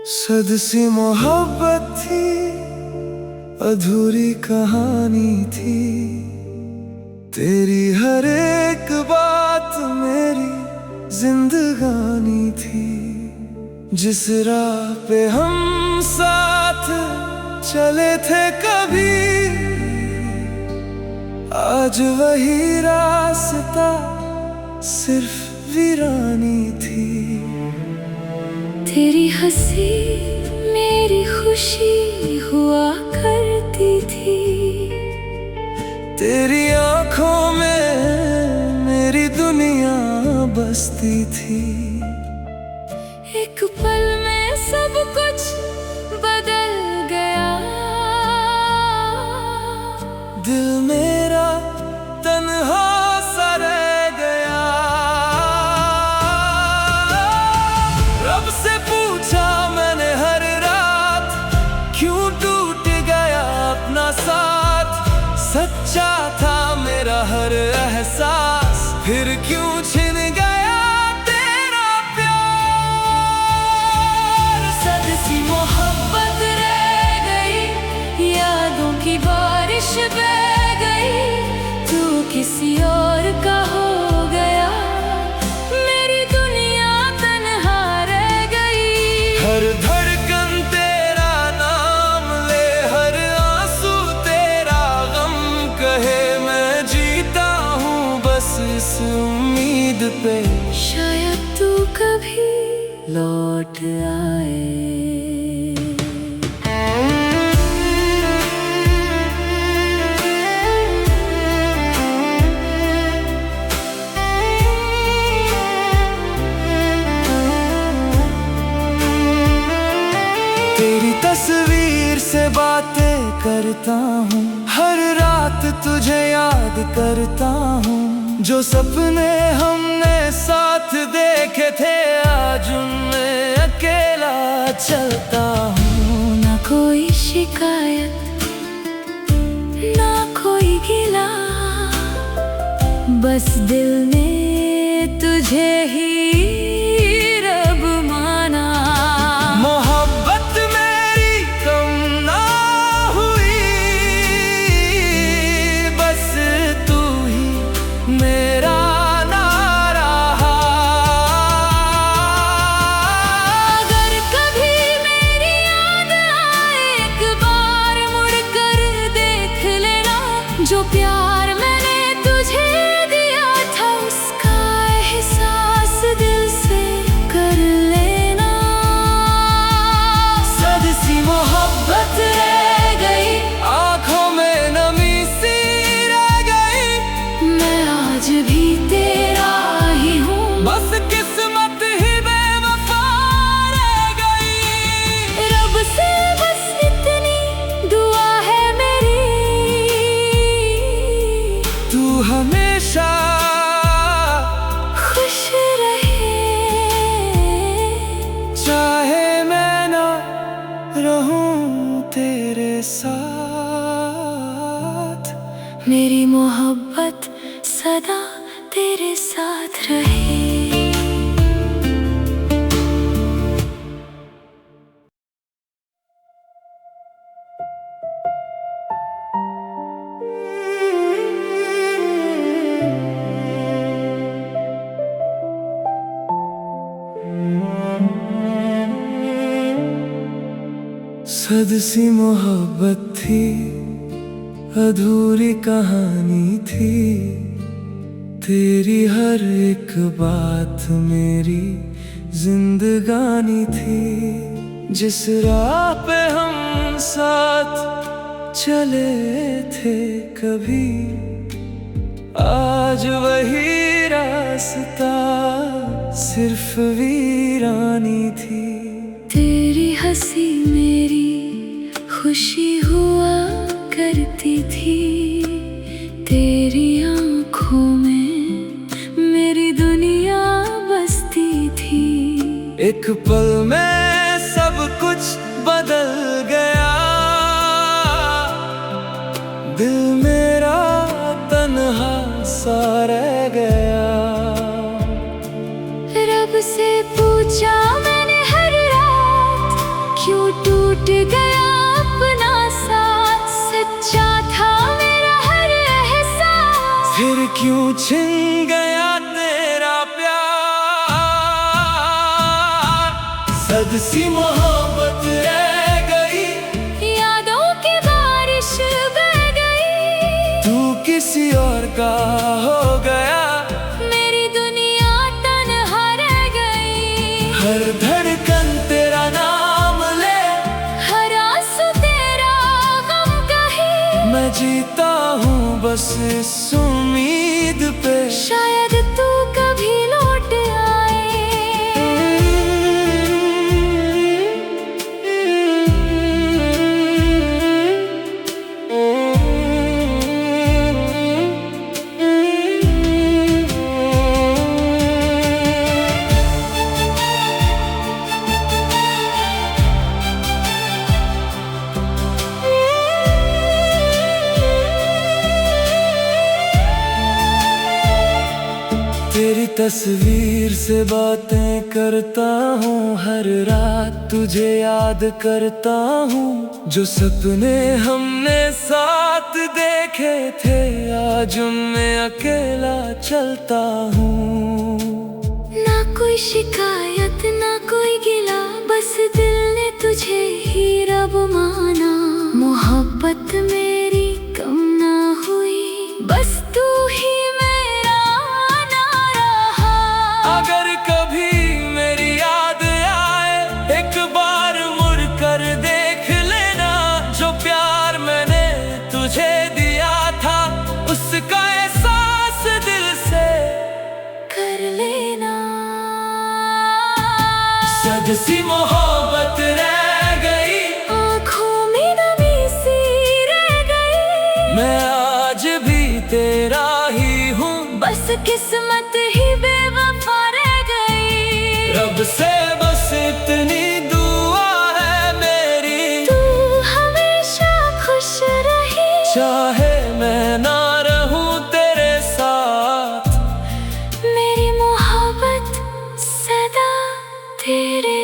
सद सी मोहब्बत थी, अधूरी कहानी थी। तेरी हर एक बात मेरी जिंदगानी थी। जिस राह पे हम साथ चले थे कभी, आज वही रास्ता सिर्फ वीरानी थी। तेरी हंसी मेरी खुशी हुआ करती थी। तेरी आंखों में मेरी दुनिया बसती थी। एक पल में सब कुछ बदल गया। दिल मेरा तन्हा सा रह गया। रब से पूछा मैंने हर रात, क्यों टूट गया अपना साथ। सच्चा था मेरा हर एहसास, फिर क्यों छिन गया तेरा प्यार। सद सी मोहब्बत रह गई, यादों की बारिश बह गई। तू किसी और का हो गया, मेरी दुनिया तन्हा रह गई। हर धड़कन तेरा नाम ले, हर आंसू तेरा गम कहे। मैं जीता हूँ बस इस उम्मीद पे, शायद तू कभी लौट आए। तेरी तस्वीर से बातें करता हूँ, हर रात तुझे याद करता हूँ। जो सपने हमने साथ देखे थे, आज उनमें अकेला चलता हूँ। ना कोई शिकायत ना कोई गिला, बस दिल ने तुझे ही रब माना। मोहब्बत मेरी कम ना हुई, बस तू ही मेरा ना रहा। अगर कभी मेरी याद आए, एक बार मुड़ कर देख लेना। जो प्यार मैंने तुझे दिया था, उसका एहसास दिल से कर लेना। सद सी मोहब्बत रह गई, आंखों में नमी सी रह गई। मैं आज भी तेरा ही हूँ, बस किस्मत ही बेवफा रह गई। रब से बस इतनी दुआ है मेरी। तू हमेशा खुश रहे, चाहे मैं ना रहूं तेरे साथ। मेरी मोहब्बत सदा तेरे साथ रहे। सद सी मोहब्बत थी, अधूरी कहानी थी। तेरी हर एक बात मेरी जिंदगानी थी। जिस राह पे हम साथ चले थे कभी, आज वही रास्ता सिर्फ वीरानी थी। तेरी हंसी मेरी खुशी हुआ करती थी। तेरी आंखों में मेरी दुनिया बसती थी। एक पल में सब कुछ बदल गया। दिल मेरा तन्हा सा रह गया। रब से पूछा मैंने हर रात, टूट गया अपना साथ, सच्चा था मेरा हर एहसास। फिर क्यों छिन गया तेरा प्यार, सदसी मोहब्बत रह गई, यादों की बारिश बह गई। तू किसी और का हो गया, मेरी दुनिया तन्हा रह गई। हर धड़कन तेरा नाम ले, हर आंसू तेरा गम कहे। मैं जीता हूँ बस इस उम्मीद पे, शायद तू कभी लौट आए। तेरी तस्वीर से बातें करता हूँ, हर रात तुझे याद करता हूँ। जो सपने हमने साथ देखे थे, आज उनमें अकेला चलता हूँ। ना कोई शिकायत ना कोई गिला, बस दिल ने तुझे ही रब माना। मोहब्बत मेरी कम ना हुई, बस तू ही मेरा ना रहा। अगर कभी मेरी याद आए, एक बार मुड़ कर देख लेना। जो प्यार मैंने तुझे दिया था, उसका एहसास दिल से कर लेना। सदसी मोहब्बत रह गई, आँखों में नमी सी रह गई। मैं आज भी तेरा ही हूँ, बस किस्मत ही बेवफा रह गई। रब से बस इतनी दुआ है मेरी, तू हमेशा खुश रही। चाहे मैं ना रहूं तेरे साथ। मेरी मोहब्बत सदा तेरे